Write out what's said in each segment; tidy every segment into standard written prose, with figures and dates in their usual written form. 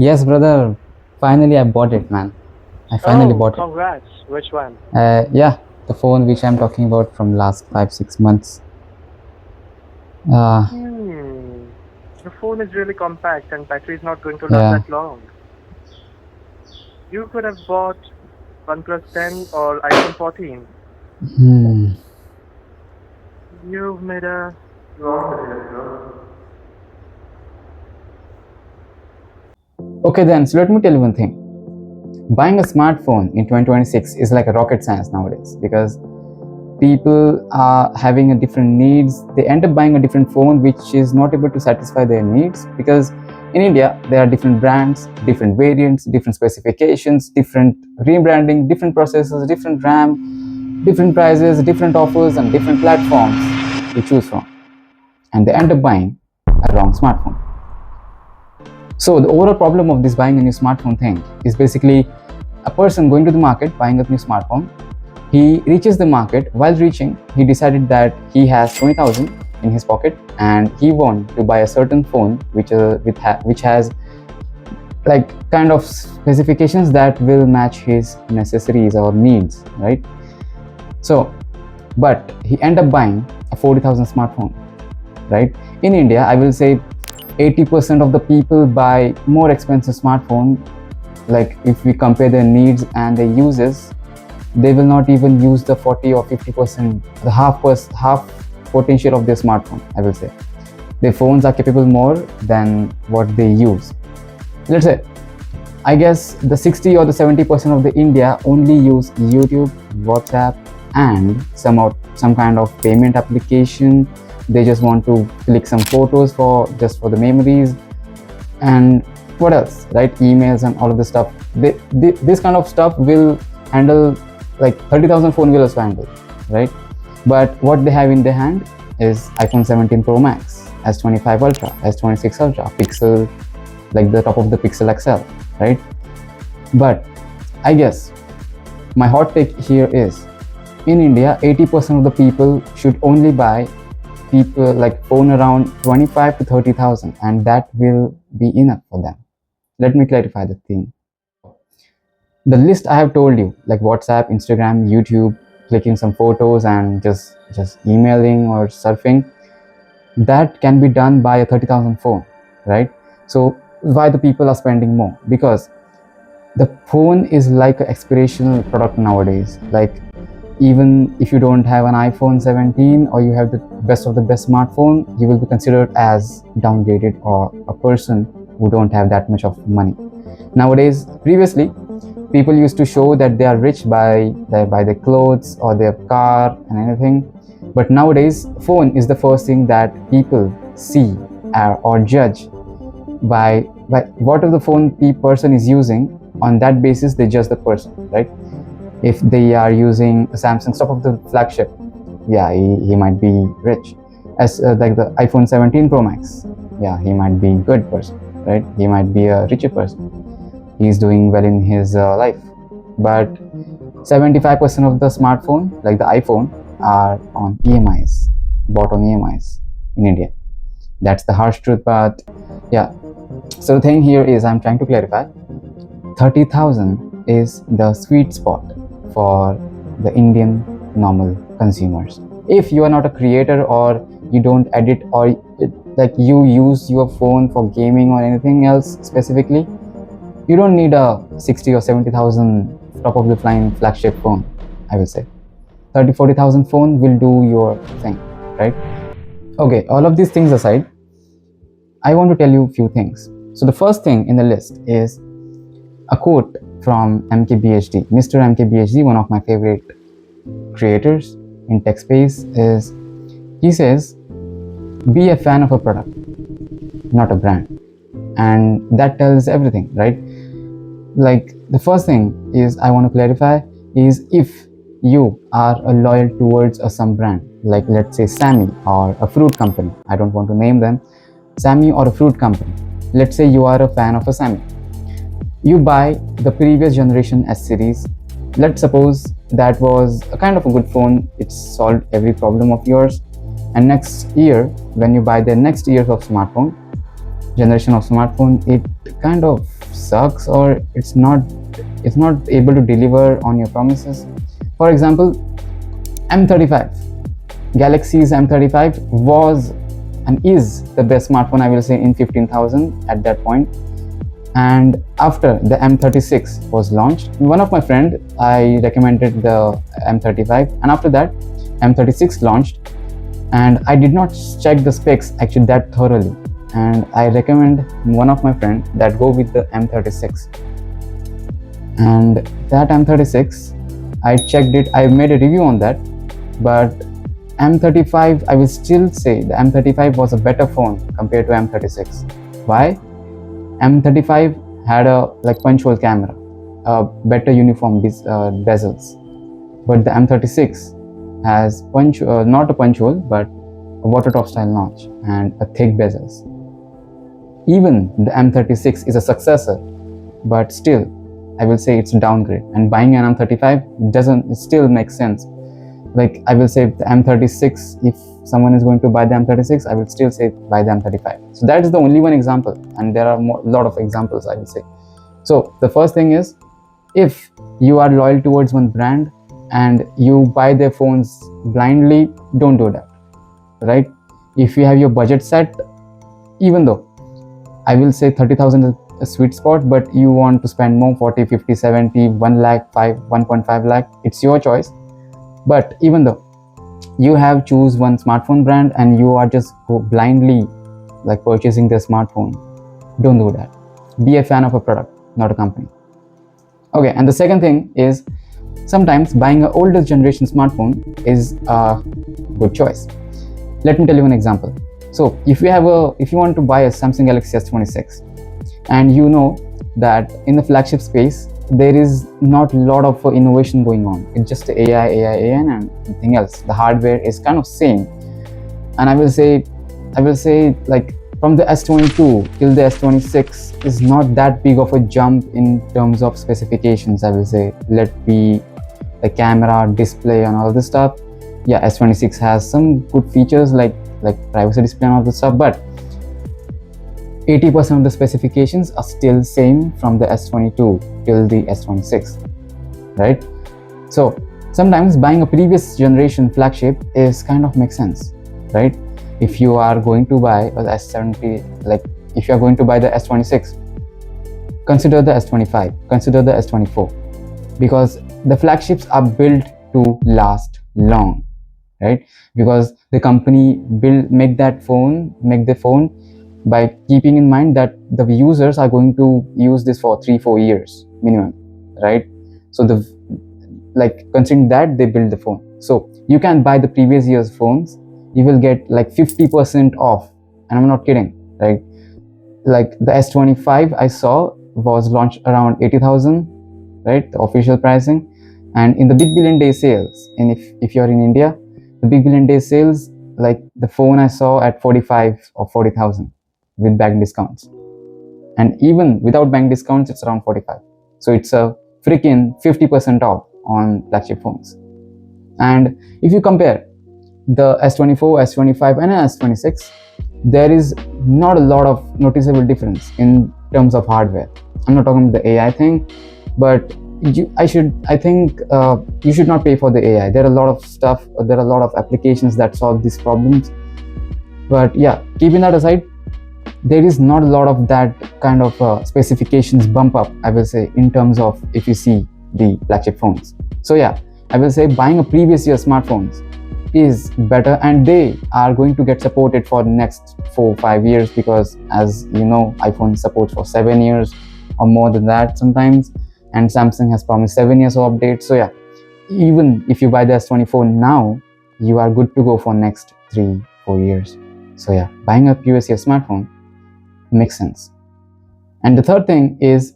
Yes, brother. Finally, I bought it, man. I finally Oh, bought it. congrats. Which one? Yeah, the phone which I'm talking about from last 5 6 months. Uh, The phone is really compact and battery is not going to last yeah. that long. You could have bought OnePlus 10 or iPhone 14. Hmm. You've made a wrong decision, bro. Okay, then. So let me tell you one thing. Buying a smartphone in 2026 is like a rocket science nowadays because people are having a different needs. They end up buying a different phone which is not able to satisfy their needs because in India there are different brands, different variants, different specifications, different rebranding, different processors, different RAM, different prices, different offers, and different platforms to choose from. And they end up buying a wrong smartphone. So the overall problem of this buying a new smartphone thing is basically a person going to the market buying a new smartphone. He reaches the market. While reaching, he decided that he has 20,000 in his pocket and he want to buy a certain phone which has like kind of specifications that will match his necessities or needs, right? So, but he end up buying a 40,000 smartphone, right? In India, I will say 80% of the people buy more expensive smartphone. Like if we compare their needs and their uses, they will not even use the 40 or 50%, the half potential of their smartphone. I will say their phones are capable more than what they use. Let's say, I guess the 60 or the 70% of the India only use YouTube, WhatsApp, and some kind of payment application. They just want to click some photos for just for the memories, and what else, right? Emails and all of this stuff. This kind of stuff will handle like 30,000 phone will also handle, right? But what they have in their hand is iPhone 17 Pro Max, S25 Ultra, S26 Ultra, Pixel, like the top of the Pixel XL, right? But I guess my hot take here is in India, 80% of the people should only buy people like phone around 25 to 30,000, and that will be enough for them. Let me clarify the thing. The list I have told you, like WhatsApp, Instagram, YouTube, clicking some photos and just emailing or surfing, that can be done by a 30,000 phone, right? So why the people are spending more? Because the phone is like an aspirational product nowadays. Like even if you don't have an iPhone 17 or you have the best of the best smartphone, you will be considered as downgraded or a person who don't have that much of money. Nowadays, previously, people used to show that they are rich by their clothes or their car and anything. But nowadays, phone is the first thing that people see or judge by what of the phone person is using. On that basis, they judge the person, right? If they are using a Samsung top of the flagship, yeah, he might be rich. As like the iPhone 17 Pro Max, yeah, he might be good person, right? He might be a richer person. He's doing well in his life. But 75% of the smartphone, like the iPhone, are on EMIs, bought on EMIs in India. That's the harsh truth. But yeah, so the thing here is I'm trying to clarify 30,000 is the sweet spot for the Indian normal consumers. If you are not a creator or you don't edit or like you use your phone for gaming or anything else specifically, you don't need a 60 or 70,000 top of the line flagship phone. I will say 30 40,000 phone will do your thing, right? Okay, all of these things aside, I want to tell you a few things. So the first thing in the list is a quote from MKBHD. Mr. MKBHD, one of my favorite creators in tech space, is he says, be a fan of a product, not a brand. And that tells everything, right? Like the first thing is I want to clarify is if you are a loyal towards some brand, like let's say Sammy or a fruit company, I don't want to name them, Sammy or a fruit company. Let's say you are a fan of a Sammy. You buy the previous generation S series. Let's suppose that was a kind of a good phone. It solved every problem of yours. And next year, when you buy the next year of smartphone, generation of smartphone, it kind of sucks or it's not able to deliver on your promises. For example, M35, Galaxy's M35 was and is the best smartphone, I will say, in 15,000 at that point. And after the M36 was launched, one of my friend, I recommended the M35, and after that M36 launched, and I did not check the specs actually that thoroughly, and I recommend one of my friend that go with the M36. And that M36, I checked it, I made a review on that, but M35, I will still say the M35 was a better phone compared to M36. Why? M35 had a punch hole camera, a better uniform bezels, but the M36 has not a punch hole but a water top style notch and a thick bezels. Even the M36 is a successor, but still I will say it's a downgrade, and buying an M35 doesn't still make sense. Like, I will say the M36, if someone is going to buy the M36, I will still say buy the M35. So that is the only one example, and there are a lot of examples, I will say. So the first thing is, if you are loyal towards one brand and you buy their phones blindly, don't do that, right? If you have your budget set, even though I will say 30,000 is a sweet spot, but you want to spend more, 40, 50, 70, 1 lakh, 1.5 lakh, it's your choice. But even though you have choose one smartphone brand and you are just go blindly purchasing the smartphone, don't do that. Be a fan of a product, not a company. Okay, and the second thing is, sometimes buying an older generation smartphone is a good choice. Let me tell you an example. So if you want to buy a Samsung Galaxy S26, and you know that in the flagship space there is not a lot of innovation going on. It's just AI, and nothing else. The hardware is kind of same. And I will say from the S22 till the S26 is not that big of a jump in terms of specifications, I will say. Let be the camera, display and all this stuff. Yeah, S26 has some good features like privacy display and all this stuff, but 80% of the specifications are still same from the S22 till the S26, right? So sometimes buying a previous generation flagship is kind of makes sense, right? If you are going to buy a S70, if you are going to buy the S26, consider the S25, consider the S24, because the flagships are built to last long, right? Because the company make the phone by keeping in mind that the users are going to use this for 3-4 years minimum, right? So considering that, they build the phone. So you can buy the previous year's phones, you will get 50% off, and I'm not kidding, right? The S25 I saw was launched around 80,000, right? The official pricing. And in the Big Billion Day sales, and if you're in India, the Big Billion Day sales, the phone I saw at 45 or 40,000 with bank discounts, and even without bank discounts it's around 45. So it's a freaking 50% off on flagship phones. And if you compare the S24, S25 and S26, there is not a lot of noticeable difference in terms of hardware. I'm not talking about the AI thing, but I think you should not pay for the AI. There are a lot of stuff, there are a lot of applications that solve these problems. But yeah, keeping that aside, there is not a lot of that kind of specifications bump up, I will say, in terms of if you see the flagship phones. So yeah, I will say buying a previous year smartphones is better, and they are going to get supported for the next 4-5 years, because as you know, iPhone supports for 7 years or more than that sometimes, and Samsung has promised 7 years of updates. So yeah, even if you buy the S24 now, you are good to go for next 3-4 years. So yeah, buying a previous year smartphone makes sense. And the third thing is,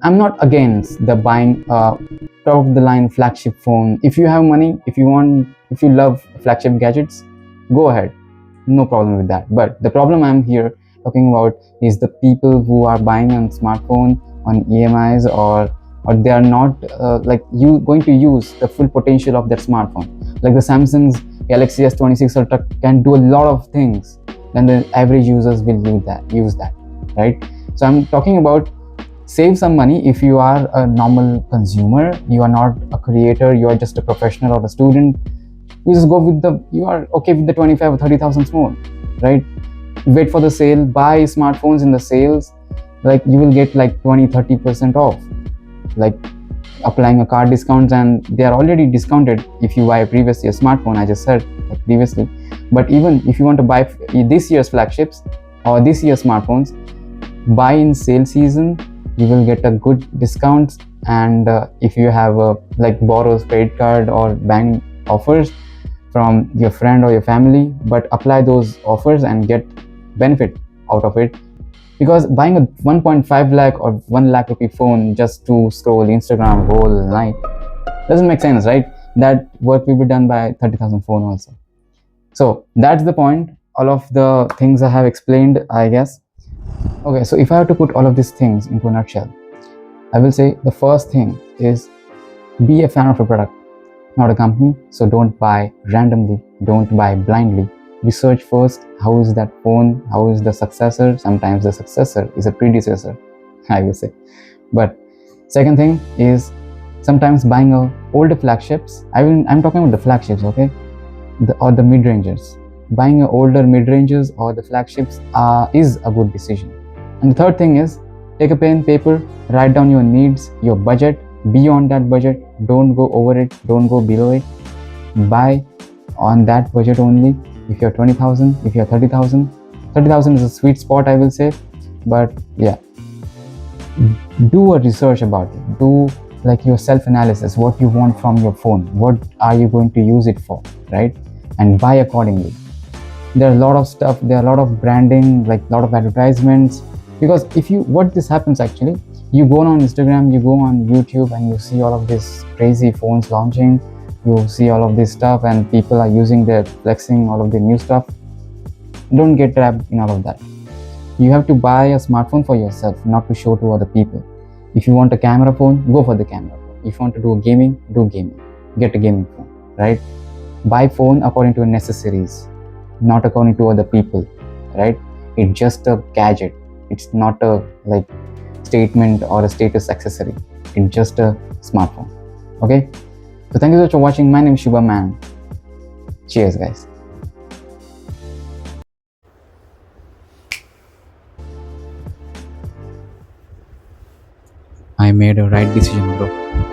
I'm not against the buying top of the line flagship phone. If you have money, if you love flagship gadgets, go ahead, no problem with that. But the problem I'm here talking about is the people who are buying a smartphone on EMIs, or they are not going to use the full potential of that smartphone. Like the Samsung's Galaxy S26 Ultra can do a lot of things, then the average users will use that, right? So I'm talking about save some money if you are a normal consumer, you are not a creator, you are just a professional or a student. You just go with you are okay with the 25 or 30,000 phone, right? Wait for the sale, buy smartphones in the sales, like you will get like 20-30% off, like applying a card discounts, and they are already discounted if you buy a previous year smartphone, I just said like previously. But even if you want to buy this year's flagships or this year's smartphones, buy in sale season, you will get a good discounts. And if you have a like borrows credit card or bank offers from your friend or your family, but apply those offers and get benefit out of it. Because buying a 1.5 lakh or 1 lakh rupee phone just to scroll Instagram whole night doesn't make sense, right? That work will be done by 30,000 phone also. So that's the point. All of the things I have explained, I guess. Okay, so if I have to put all of these things into a nutshell, I will say the first thing is be a fan of a product, not a company. So don't buy randomly, don't buy blindly. Research first, how is that phone, how is the successor. Sometimes the successor is a predecessor, I will say. But second thing is sometimes buying older flagships. I'm talking about the flagships, okay, or the mid-rangers. Buying older mid-rangers or the flagships is a good decision. And the third thing is take a pen, paper, write down your needs, your budget. Beyond that budget, don't go over it, don't go below it. Buy on that budget only. If you're 20,000, if you're 30,000, 30,000 is a sweet spot, I will say. But yeah, do a research about it. Do like your self-analysis, what you want from your phone, what are you going to use it for, right? And buy accordingly. There are a lot of stuff, there are a lot of branding, like a lot of advertisements. Because if you, what this happens actually, you go on Instagram, you go on YouTube, and you see all of these crazy phones launching, you see all of this stuff, and people are using their flexing all of the new stuff. Don't get trapped in all of that. You have to buy a smartphone for yourself, not to show to other people. If you want a camera phone, go for the camera phone. If you want to do gaming, do gaming. Get a gaming phone, right? Buy phone according to your necessities, not according to other people, right? It's just a gadget. It's not a like statement or a status accessory. It's just a smartphone. Okay? So thank you so much for watching. My name is Shubham, and cheers, guys. I made a right decision, bro.